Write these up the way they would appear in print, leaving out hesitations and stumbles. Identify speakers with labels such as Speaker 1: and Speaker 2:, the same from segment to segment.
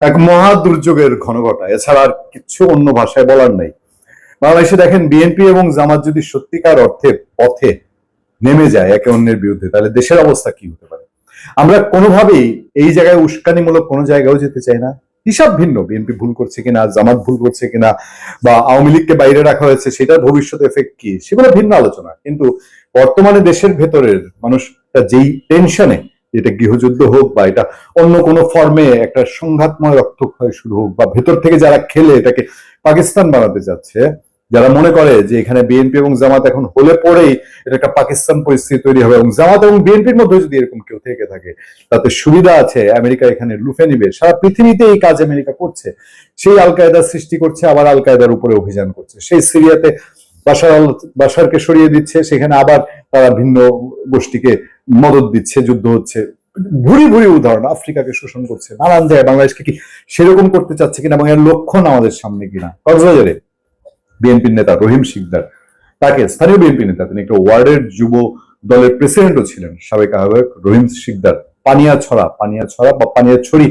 Speaker 1: এক মহা দুর্যোগের ঘনঘটা, এছাড়া আর কিছু অন্য ভাষায় বলার নাই। বাংলাদেশে দেখেন, বিএনপি এবং জামাত যদি সত্যিকার অর্থে পথে নেমে যায় একে অন্যের বিরুদ্ধে, তাহলে দেশের অবস্থা কি হতে পারে? আমরা কোনোভাবেই এই জায়গায় উস্কানিমূলক কোনো জায়গাও যেতে চাই না। হিসাব ভিন্ন, বিএনপি ভুল করছে কিনা, জামাত ভুল করছে কিনা, বা আওয়ামী লীগকে বাইরে রাখা হয়েছে সেটার ভবিষ্যৎ এফেক্ট কি, সেগুলো ভিন্ন আলোচনা। কিন্তু বর্তমানে দেশের ভেতরের মানুষটা যেই টেনশনে, এটা গৃহযুদ্ধ হোক বা এটা অন্য কোনো ফর্মে একটা সংঘাতময় রক্তক্ষয় শুরু হোক, বা ভেতর থেকে যারা খেলে এটাকে পাকিস্তান বানাতে যাচ্ছে, যারা মনে করে যে এখানে বিএনপি এবং জামাত এখন হলে পরেই এটা একটা পাকিস্তান পরিস্থিতি তৈরি হবে, এবং জামাত এবং বিএনপির মধ্যে যদি এরকম কেউ থেকে থাকে তাতে সুবিধা আছে, আমেরিকা এখানে লুফে নিবে, সারা পৃথিবীতে এই কাজ আমেরিকা করছে। সেই আল কায়দার সৃষ্টি করছে, আবার আল কায়দার উপরে অভিযান করছে। সেই সিরিয়াতে বাশারকে সরিয়ে দিচ্ছে, সেখানে আবার তারা ভিন্ন গোষ্ঠীকে মদত দিচ্ছে, যুদ্ধ হচ্ছে। ভুরি ভুরি উদাহরণ। আফ্রিকাকে শোষণ করছে নানান জায়গায়, বাংলাদেশকে কি সেরকম করতে চাচ্ছে কিনা এবং এর লক্ষণ আমাদের সামনে কিনা। কক্সবাজারে বিএনপির নেতা রহিম শিকদার, তাকে স্থানীয় বিএনপি নেতা, তিনি একটা ওয়ার্ডের যুব দলের প্রেসিডেন্টও ছিলেন, সাবেক আহ্বায়ক রহিম শিকদার, পানিয়াছড়া বা পানিয়াছড়ি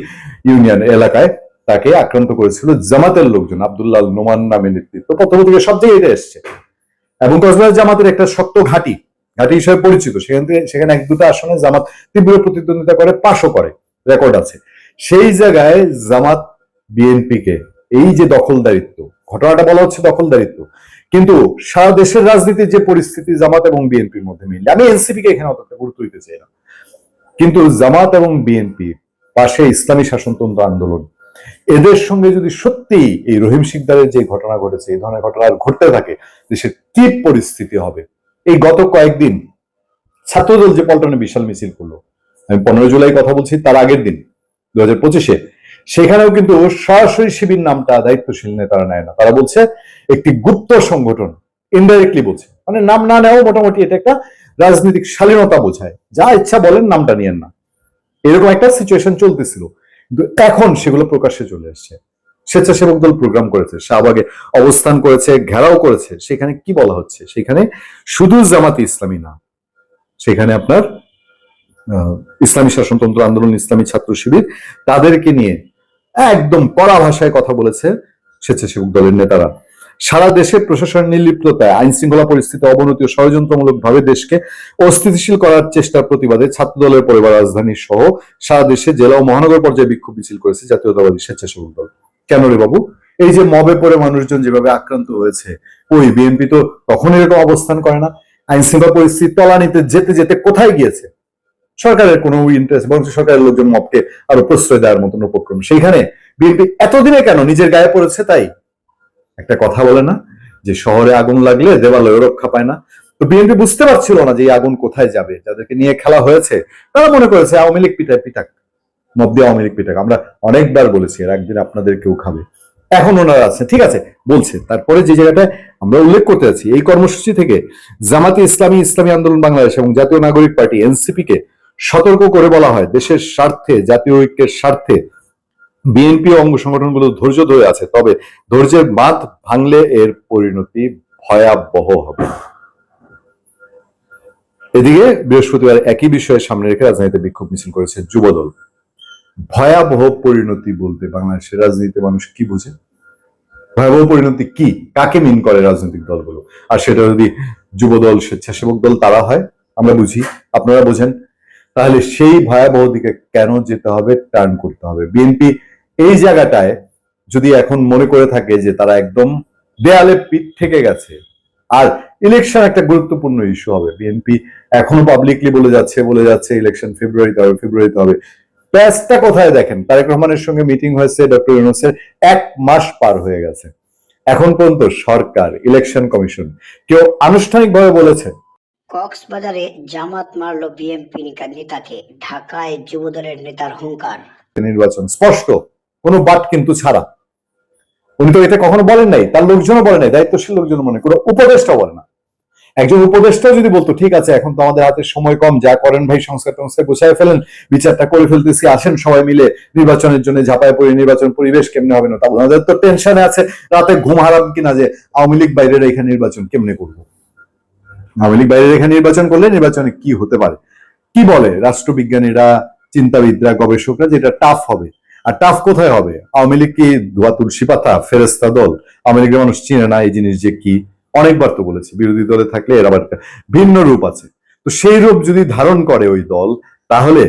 Speaker 1: ইউনিয়ন এলাকায় তাকে আক্রান্ত করেছিল জামাতের লোকজন, আব্দুল্লাহ নোমান নামে নেতৃত্ব। প্রথম থেকে সব জায়গায় এটা এসছে, এবং কক্সবাজার জামাতের একটা শক্ত ঘাঁটি হিসেবে পরিচিত। সেখানে এক দুটো আসনে জামাত তীব্র প্রতিদ্বন্দ্বিতা করে, পাশও করে, রেকর্ড আছে। সেই জায়গায় জামাত বিএনপিকে এই যে দখলদারিত্ব, ঘটনাটা বলা হচ্ছে দখলদারিত্ব, কিন্তু সারা দেশের রাজনীতির যে পরিস্থিতি জামাত এবং বিএনপির মধ্যে মিললে, আমি এনসিপি কে এখানে অতটা গুরুত্ব দিতে চাই না, কিন্তু জামাত এবং বিএনপি পাশে ইসলামী শাসনতন্ত্র আন্দোলন, এদের সঙ্গে যদি সত্যি এই রহিম শিকদারের যে ঘটনা ঘটেছে, এই ধরনের ঘটনা ঘটতে থাকে, দেশের কি পরিস্থিতি হবে। এই গত কয়েকদিন ছাত্রদল যে পল্টনে বিশাল মিছিল করলো, আমি 15 জুলাই কথা বলছি, তার আগের দিন 2025-এ, সেখানেও কিন্তু সরাসরি শিবির নামটা দায়িত্বশীল নেতারা নেয় না। তারা বলছে একটি গুপ্ত সংগঠন, ইনডাইরেক্টলি বলছে, মানে নাম না নেও, মোটামুটি এটা একটা রাজনৈতিক শালীনতা বোঝায়, যা ইচ্ছা বলেন, নামটা নিয়েন না, এরকম একটা সিচুয়েশন চলতেছিল। কিন্তু এখন সেগুলো প্রকাশ্যে চলে আসছে। স্বেচ্ছাসেবক দল প্রোগ্রাম করেছে, শাহবাগে অবস্থান করেছে, ঘেরাও করেছে। সেখানে কি বলা হচ্ছে? সেখানে শুধু জামাতি ইসলামী না, সেখানে আপনার ইসলামী শাসনতন্ত্র আন্দোলন, ইসলামী ছাত্র শিবির, তাদেরকে নিয়ে একদম কড়া ভাষায় কথা বলেছে স্বেচ্ছাসেবক দলের নেতারা। সারা দেশে প্রশাসনের নির্লিপ্ততায় আইন শৃঙ্খলা পরিস্থিতি অবনতি ও ষড়যন্ত্রমূলক ভাবে দেশকে অস্থিতিশীল করার চেষ্টার প্রতিবাদে ছাত্র দলের পরিবার রাজধানী সহ সারা দেশে জেলা ও মহানগর পর্যায়ে বিক্ষোভ মিছিল করেছে জাতীয়তাবাদী স্বেচ্ছাসেবক দল। কেন রে বাবু? এই যে মবে পড়ে মানুষজন যেভাবে আক্রান্ত হয়েছে, ওই বিএনপি তো কখনো এরকম অবস্থান করে না। আইন শৃঙ্খলা পরিস্থিতি তলানিতে যেতে যেতে কোথায় গিয়েছে? সরকারের কোনো ইন্টারেস্ট, বরং সরকারের লোকজন মবকে আরো প্রশ্রয় দেওয়ার মতন উপক্রম। সেইখানে বিএনপি এতদিনে কেন নিজের গায়ে পড়েছে? তাই একটা কথা বলে না যে শহরে আগুন লাগলে দেবালয় রক্ষা পায় না। তো বিএনপি বুঝতে পারছিল না যে এই আগুন কোথায় যাবে। যাদেরকে নিয়ে খেলা হয়েছে তারা মনে করেছে আওয়ামী লীগ পিটাক, মব দিয়ে আওয়ামী লীগ পিটাক। আমরা অনেকবার বলেছি এর একদিন আপনাদের কেউ খাবে, এখন ওনারা আছে, ঠিক আছে বলছে। তারপরে যে জায়গাটায় আমরা উল্লেখ করতে যাচ্ছি, এই কর্মসূচি থেকে জামাতে ইসলামী, ইসলামী আন্দোলন বাংলাদেশ এবং জাতীয় নাগরিক পার্টি এনসিপি কে সতর্ক করে বলা হয়, দেশের স্বার্থে, জাতীয় ঐক্যের স্বার্থে বিএনপি অঙ্গ সংগঠনগুলো ধৈর্য ধরে আছে, তবে ধৈর্যের বাঁধ ভাঙলে এর পরিণতি ভয়াবহ হবে। এদিকে বৃহস্পতিবার একই বিষয়ে সামনে রেখে রাজধানীতে বিক্ষোভ মিছিল করেছে যুবদল। ভয়াবহ পরিণতি বলতে বাংলাদেশের রাজনীতিতে মানুষ কি বুঝে? ভয়াবহ পরিণতি কি, কাকে মিন করে রাজনৈতিক দলগুলো? আর সেটা যদি যুবদল, স্বেচ্ছাসেবক দল তারা হয়, আমরা বুঝি, আপনারা বোঝেন, তাহলে সেই ভয়াবহ দিকে কেন যেতে হবে, টার্ন করতে হবে? বিএনপি এই জায়গাটায় যদি এখন মনে করে থাকে যে তারা একদম দেয়ালে পিঠ থেকে গেছে, আর ইলেকশন একটা গুরুত্বপূর্ণ ইস্যু হবে, বিএনপি এখনো পাবলিকলি বলে যাচ্ছে ইলেকশন ফেব্রুয়ারিতে হবে। প্যাচটা কোথায় দেখেন? তারেক রহমানের সঙ্গে মিটিং হয়েছে ডক্টর ইউনূসের, 1 মাস পার হয়ে গেছে, এখন পর্যন্ত সরকার, ইলেকশন কমিশন কেউ আনুষ্ঠানিকভাবে বলেছে?
Speaker 2: কক্সবাজারে জামাত মারল বিএনপি নেতাকে, ঢাকায় যুবদলের নেতার হুঙ্কার।
Speaker 1: নির্বাচন স্পষ্ট, কোনো বাট কিন্তু ছাড়া। উনি তো এটা কখনো বলেন নাই, তার লোকজনও বলে নাই, দায়িত্বশীল লোকজন মনে, কোনো উপদেষ্টা বলে না। একজন উপদেষ্টা যদি বলতো ঠিক আছে এখন তো আমাদের হাতে সময় কম, যা করেন ভাই সংস্কার টংস্কার গোছায় ফেলেন, বিচারটা করে ফেলতেছি, আসেন সবাই মিলে নির্বাচনের জন্য ঝাঁপায় পড়ে, নির্বাচন পরিবেশ কেমনে হবে না, তা ওনাদের তো টেনশনে আছে, রাতে ঘুম হারাম কিনা যে আওয়ামী লীগ বাইরে রেখে নির্বাচন কেমনে করবো, আওয়ামী লীগ বাইরে রেখে নির্বাচন করলে নির্বাচনে কি হতে পারে, কি বলে রাষ্ট্রবিজ্ঞানীরা, চিন্তাবিদরা, গবেষকরা, যেটা টাফ হবে। আর টাফ কোথায় হবে? আওয়ামী লীগ কি ধোয়া তুলসী পাতা, ফেরেস্তা দল? আওয়ামী লীগের মানুষ চিনে না এই জিনিস যে কি। অনেকবার তো বলেছি বিরোধী দলে থাকলে এর আবার একটা ভিন্ন রূপ আছে। তো সেই রূপ যদি ধারণ করে ওই দল, তাহলে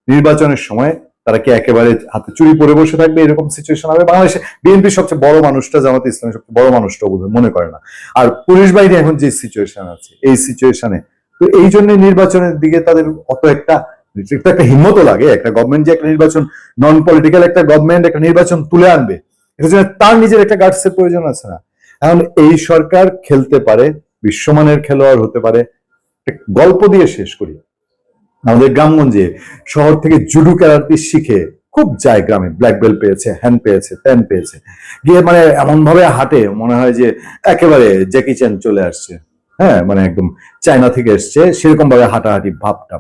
Speaker 1: নির্বাচনের সময় তারা কি একেবারে হাতে চুরি পরে বসে থাকবে? এরকম সিচুয়েশন হবে। বাংলাদেশে বিএনপির সবচেয়ে বড় মানুষটা, জামাতে ইসলামের সবচেয়ে বড় মানুষটা বোধহয় মনে করে না। আর পুলিশ বাহিনী এখন যে সিচুয়েশন আছে, এই সিচুয়েশনে তো এই জন্য নির্বাচনের দিকে তাদের অত একটা একটা হিম্মতও লাগে। একটা গভর্নমেন্ট যে একটা নির্বাচন, নন পলিটিক্যাল একটা গভর্নমেন্ট একটা নির্বাচন তুলে আনবে, এটার জন্য তার নিজের একটা গার্ডসের প্রয়োজন আছে না? এখন এই সরকার খেলতে পারে, বিশ্বমানের খেলোয়াড় হতে পারে। গল্প দিয়ে শেষ করি। আমাদের গ্রামগঞ্জে শহর থেকে জুডো ক্যারাতে শিখে খুব যায় গ্রামে, ব্ল্যাক বেল্ট পেয়েছে, হ্যান্ড পেয়েছে, প্যান পেয়েছে, গিয়ে মানে এমন ভাবে হাঁটে মনে হয় যে একেবারে জ্যাকি চ্যান চলে আসছে। হ্যাঁ, মানে একদম চায়না থেকে এসছে, সেরকম ভাবে হাঁটাহাঁটি ভাবটা।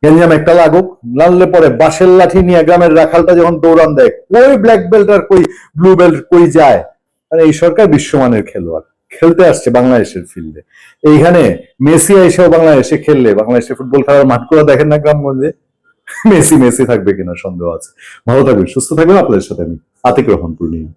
Speaker 1: গেঞ্জাম একটা লাগুক, লাললে পরে বাঁশের লাঠি নিয়ে গ্রামের রাখালটা যখন দৌড়ান দেয়, কই ব্ল্যাক বেল্ট আর কই ব্লু বেল্ট কই যায়? মানে এই সরকার বিশ্বমানের খেলোয়াড় খেলতে আসছে বাংলাদেশের ফিল্ডে। এইখানে মেসি এসেও বাংলাদেশে খেললে, বাংলাদেশের ফুটবল খেলার মাঠগুলো দেখেন না গ্রামগঞ্জে, মেসি মেসি থাকবে কিনা সন্দেহ আছে। ভালো থাকবেন, সুস্থ থাকবেন। আপনাদের সাথে আমি আতিক রহমান পূর্ণিমা।